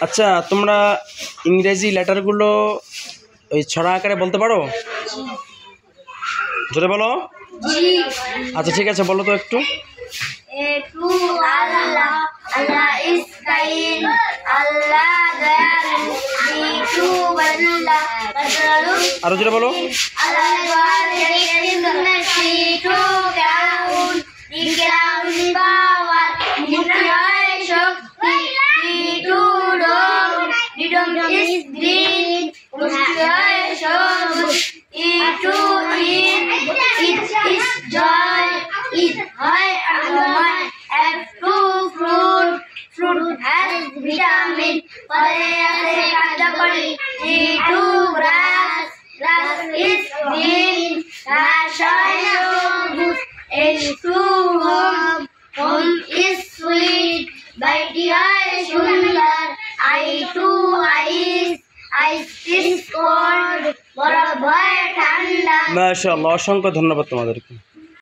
আচ্ছা, তোমরা ইংরেজি লেটারগুলো ওই ছড়া আকারে বলতে পারো? জোরে বলো। আচ্ছা ঠিক আছে, বলো তো একটু। আরো জোরে বলো। Vitamin, grass is green, home is sweet, ice is cold, মাশাআল্লাহ, অসংখ্য ধন্যবাদ তোমাদেরকে।